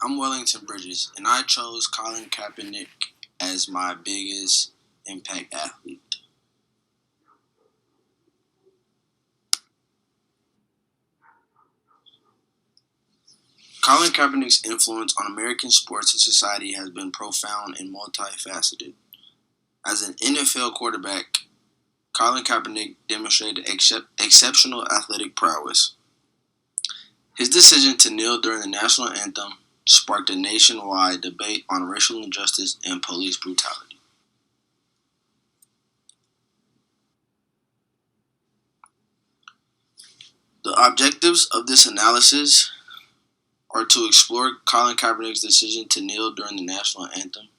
I'm Wellington Bridges, and I chose Colin Kaepernick as my biggest impact athlete. Colin Kaepernick's influence on American sports and society has been profound and multifaceted. As an NFL quarterback, Colin Kaepernick demonstrated exceptional athletic prowess. His decision to kneel during the national anthem sparked a nationwide debate on racial injustice and police brutality. The objectives of this analysis are to explore Colin Kaepernick's decision to kneel during the national anthem,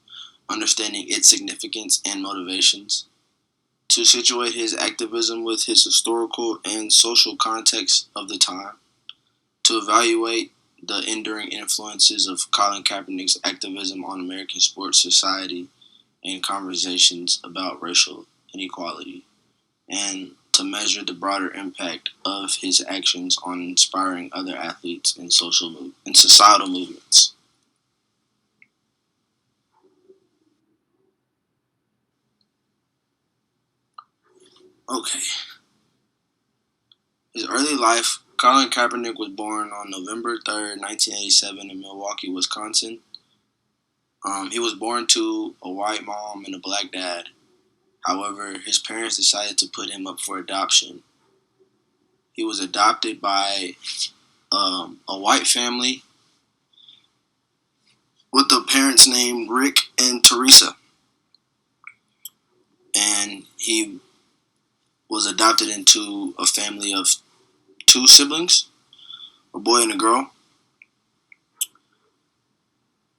understanding its significance and motivations, to situate his activism with his historical and social context of the time, to evaluate the enduring influences of Colin Kaepernick's activism on American sports society and conversations about racial inequality, and to measure the broader impact of his actions on inspiring other athletes and societal movements. Okay. His early life, Colin Kaepernick was born on November 3rd, 1987 in Milwaukee, Wisconsin. He was born to a white mom and a black dad. However, his parents decided to put him up for adoption. He was adopted by a white family with the parents named Rick and Teresa. And he was adopted into a family of two siblings, a boy and a girl.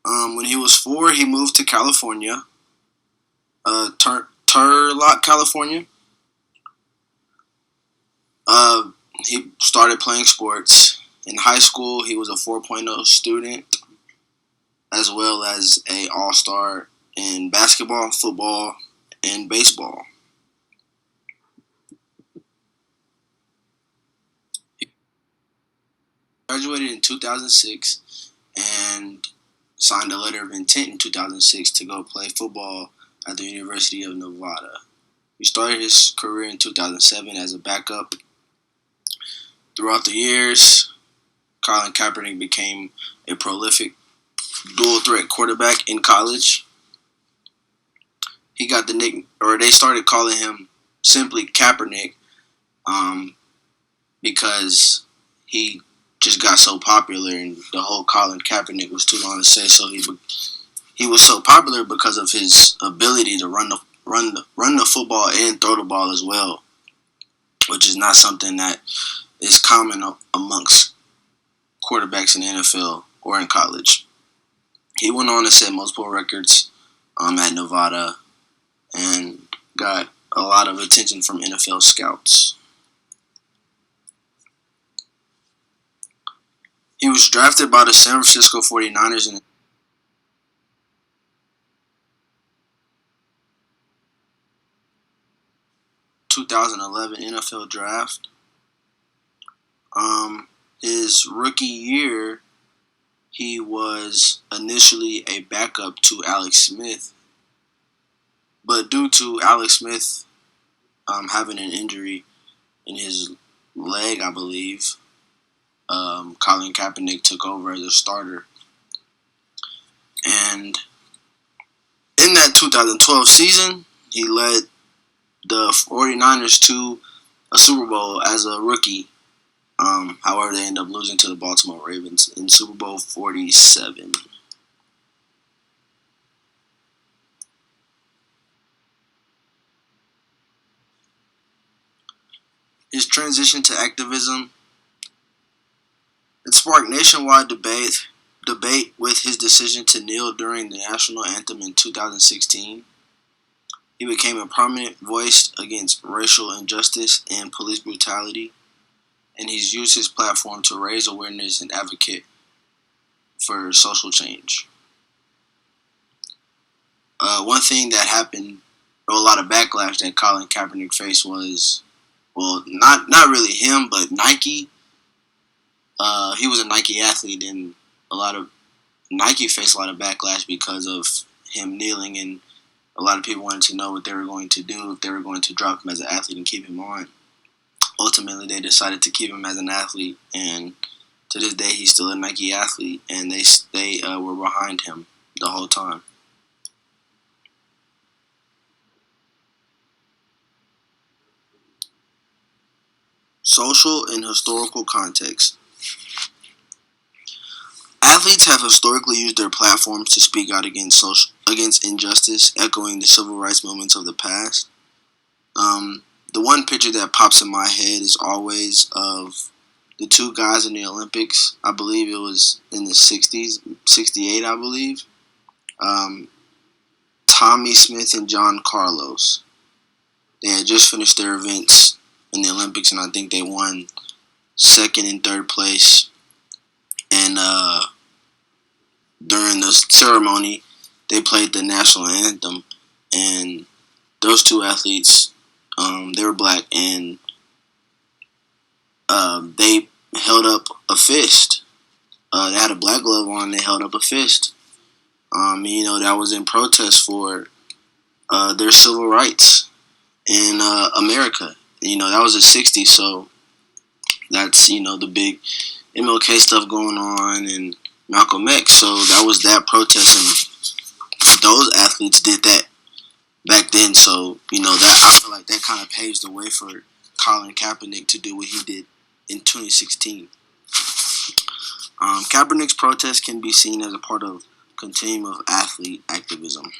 When he was 4, he moved to California, Turlock, California. He started playing sports. In high school, he was a 4.0 student, as well as a all-star in basketball, football, and baseball. He graduated in 2006 and signed a letter of intent in 2006 to go play football at the University of Nevada. He started his career in 2007 as a backup. Throughout the years, Colin Kaepernick became a prolific dual-threat quarterback in college. He got the nick, or they started calling him simply Kaepernick, because he just got so popular, and the whole Colin Kaepernick was too long to say. So he was so popular because of his ability to run the football and throw the ball as well, which is not something that is common amongst quarterbacks in the NFL or in college. He went on to set multiple records at Nevada and got a lot of attention from NFL scouts. He was drafted by the San Francisco 49ers in the 2011 NFL Draft. His rookie year, he was initially a backup to Alex Smith, but due to Alex Smith having an injury in his leg, I believe, Colin Kaepernick took over as a starter. And in that 2012 season, he led the 49ers to a Super Bowl as a rookie. However, they ended up losing to the Baltimore Ravens in Super Bowl 47. His transition to activism, it sparked nationwide debate with his decision to kneel during the national anthem in 2016. He became a prominent voice against racial injustice and police brutality, and he's used his platform to raise awareness and advocate for social change. One thing that happened, or a lot of backlash that Colin Kaepernick faced was, well, not really him, but Nike. He was a Nike athlete, and a lot of Nike faced a lot of backlash because of him kneeling, and a lot of people wanted to know what they were going to do, if they were going to drop him as an athlete and keep him on. Ultimately, they decided to keep him as an athlete, and to this day, he's still a Nike athlete, and they were behind him the whole time. Social and historical context. Athletes have historically used their platforms to speak out against injustice, echoing the civil rights movements of the past. The one picture that pops in my head is always of the two guys in the Olympics. I believe it was in the 60s, 68, I believe. Um, Tommy Smith and John Carlos. They had just finished their events in the Olympics, and I think they won second and third place. And during the ceremony, they played the national anthem, and those two athletes, they were black, and they held up a fist. They had a black glove on. They held up a fist. That was in protest for their civil rights in America. That was the '60s, so that's the big MLK stuff going on and Malcolm X. So that was that protest, and those athletes did that back then. So that I feel like that kind of paves the way for Colin Kaepernick to do what he did in 2016. Kaepernick's protest can be seen as a part of a continuum of athlete activism.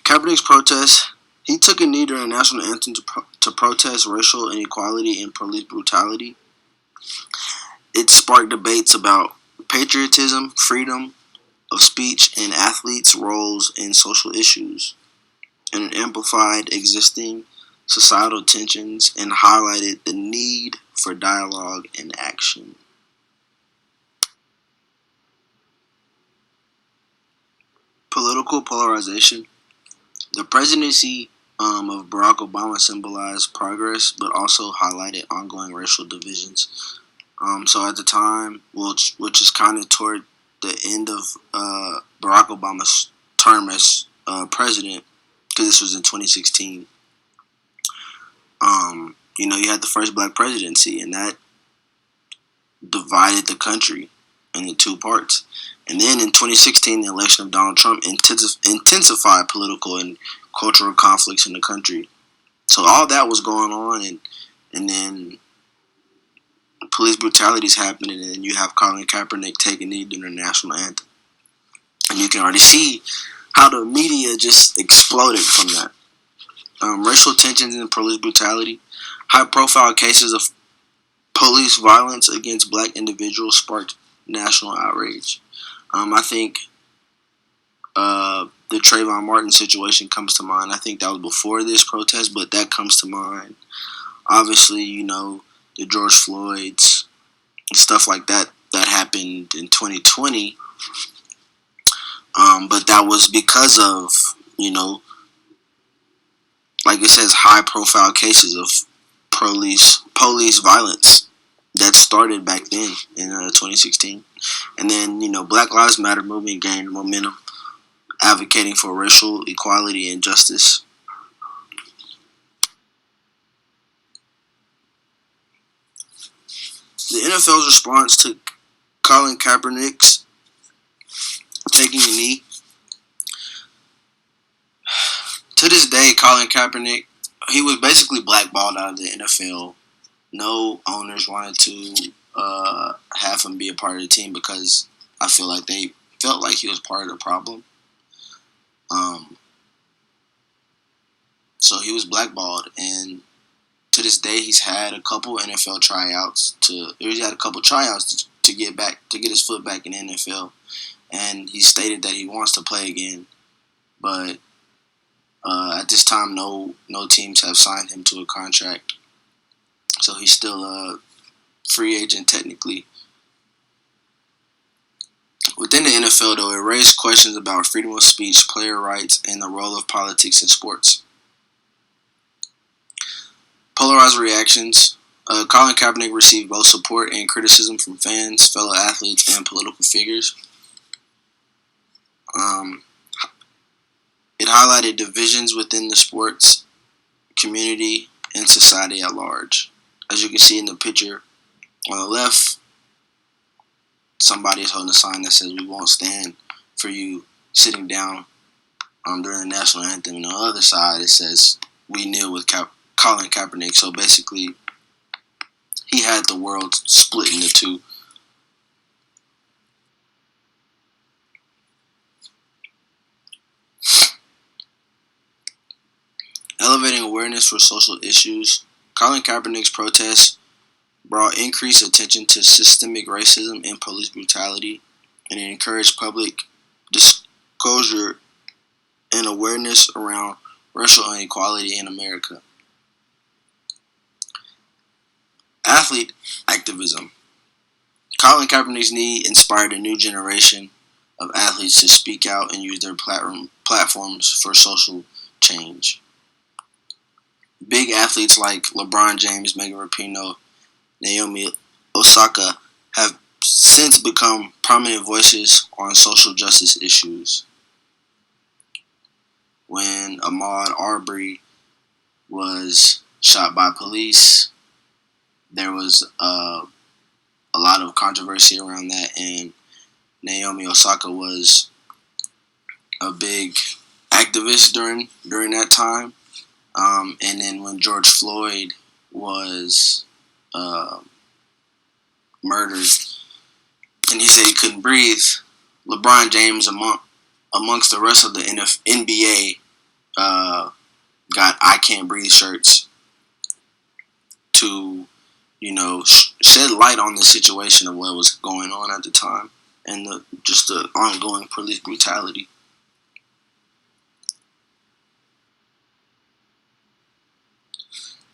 Kaepernick's protest, he took a knee during the national anthem to protest racial inequality and police brutality. It sparked debates about patriotism, freedom of speech, and athletes' roles in social issues, and it amplified existing societal tensions and highlighted the need for dialogue and action. Political polarization. The presidency of Barack Obama symbolized progress, but also highlighted ongoing racial divisions. So at the time, which is kind of toward the end of Barack Obama's term as president, because this was in 2016. You had the first black presidency, and that divided the country into two parts. And then in 2016, the election of Donald Trump intensified political and cultural conflicts in the country. So all that was going on, and then police brutalities happening, and then you have Colin Kaepernick taking the knee during the national anthem. And you can already see how the media just exploded from that. Racial tensions and police brutality. High-profile cases of police violence against black individuals sparked national outrage. I think the Trayvon Martin situation comes to mind. I think that was before this protest, but that comes to mind. Obviously, the George Floyd's and stuff like that happened in 2020. But that was because of, like it says, high-profile cases of police violence that started back then in 2016. And then, Black Lives Matter movement gained momentum, advocating for racial equality and justice. The NFL's response to Colin Kaepernick's taking the knee. To this day, Colin Kaepernick, he was basically blackballed out of the NFL. No owners wanted to have him be a part of the team because I feel like they felt like he was part of the problem. So he was blackballed, and to this day, he's had a couple NFL tryouts to get his foot back in the NFL, and he stated that he wants to play again, but at this time, no teams have signed him to a contract, so he's still a free agent technically. Within the NFL, though, it raised questions about freedom of speech, player rights, and the role of politics in sports. Polarized reactions. Colin Kaepernick received both support and criticism from fans, fellow athletes, and political figures. Um, it highlighted divisions within the sports community and society at large. As you can see in the picture on the left, somebody is holding a sign that says, "We won't stand for you sitting down during the national anthem." And on the other side, it says, "We kneel with Colin Kaepernick." So basically, he had the world split into two. Elevating awareness for social issues, Colin Kaepernick's protests brought increased attention to systemic racism and police brutality, and it encouraged public disclosure and awareness around racial inequality in America. Athlete activism. Colin Kaepernick's knee inspired a new generation of athletes to speak out and use their platforms for social change. Big athletes like LeBron James, Megan Rapinoe, Naomi Osaka have since become prominent voices on social justice issues. When Ahmaud Arbery was shot by police, there was a lot of controversy around that, and Naomi Osaka was a big activist during that time. And then when George Floyd was murdered, and he said he couldn't breathe, LeBron James, amongst the rest of the NBA, got "I Can't Breathe" shirts to, shed light on the situation of what was going on at the time and just the ongoing police brutality.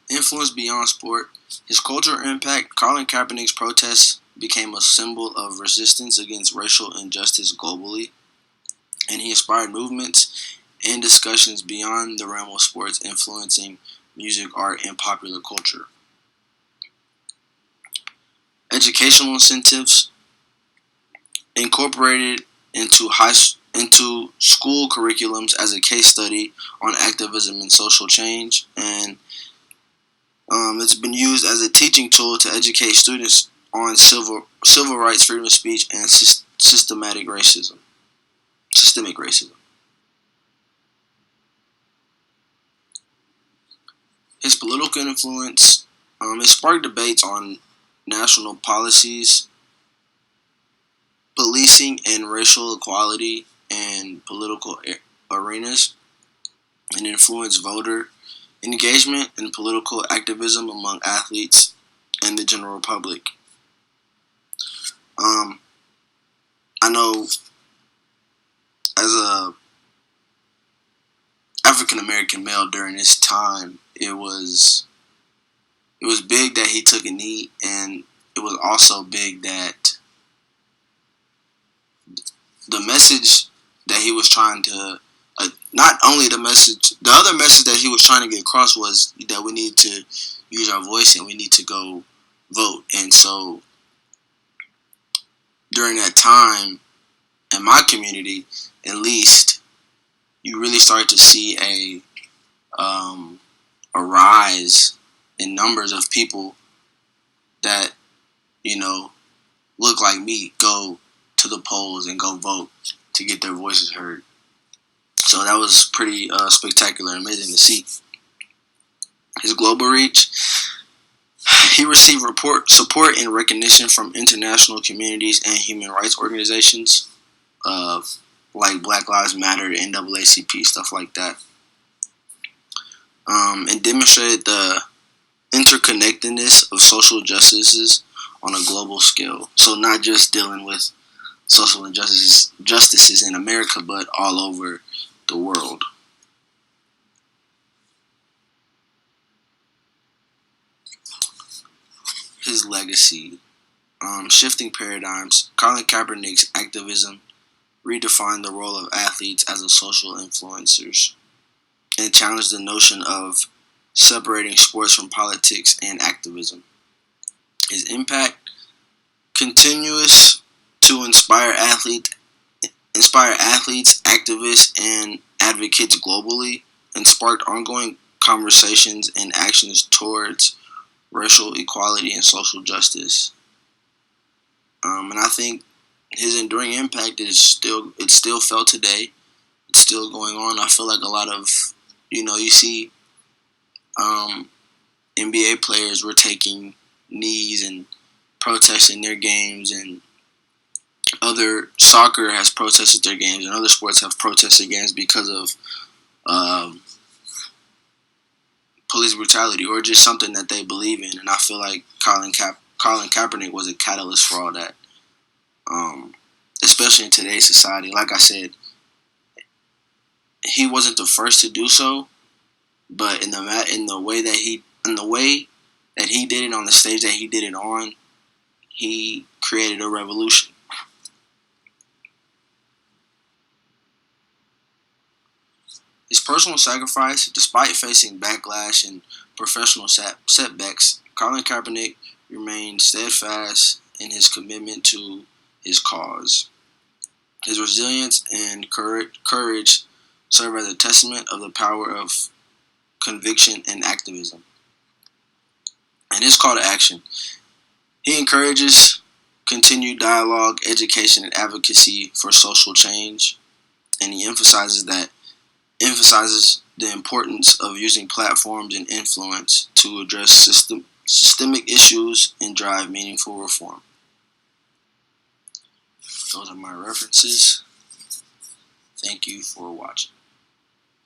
Influence beyond sport. His cultural impact, Colin Kaepernick's protests became a symbol of resistance against racial injustice globally, and he inspired movements and discussions beyond the realm of sports, influencing music, art, and popular culture. Educational incentives incorporated into school curriculums as a case study on activism and social change, and it's been used as a teaching tool to educate students on civil rights, freedom of speech, and systemic racism. His political influence, it sparked debates on national policies, policing, and racial equality in political arenas, and influenced voter engagement and political activism among athletes and the general public. Um, I know as a African American male during this time, it was big that he took a knee, and it was also big that the message that he was trying to, not only the other message that he was trying to get across was that we need to use our voice and we need to go vote. And so during that time, in my community, at least, you really start to see a rise in numbers of people that look like me go to the polls and go vote to get their voices heard. So that was pretty spectacular and amazing to see. His global reach. He received support and recognition from international communities and human rights organizations, like Black Lives Matter, NAACP, stuff like that, and demonstrated the interconnectedness of social justices on a global scale. So not just dealing with social injustices in America, but all over the world. His legacy. Shifting paradigms. Colin Kaepernick's activism redefined the role of athletes as a social influencers and challenged the notion of separating sports from politics and activism. His impact continuous to inspire athletes, activists, and advocates globally, and sparked ongoing conversations and actions towards racial equality and social justice. And I think his enduring impact is still felt today. It's still going on. I feel like a lot of you see um, NBA players were taking knees and protesting their games, and other soccer has protested their games, and other sports have protested games because of um, police brutality or just something that they believe in. And I feel like Colin Kaepernick was a catalyst for all that, especially in today's society. Like I said, he wasn't the first to do so, but in the way that he did it on the stage that he did it on, he created a revolution. His personal sacrifice, despite facing backlash and professional setbacks, Colin Kaepernick remained steadfast in his commitment to his cause. His resilience and courage serve as a testament of the power of conviction and activism. And his call to action. He encourages continued dialogue, education, and advocacy for social change, and he emphasizes the importance of using platforms and influence to address systemic issues and drive meaningful reform. Those are my references. Thank you for watching.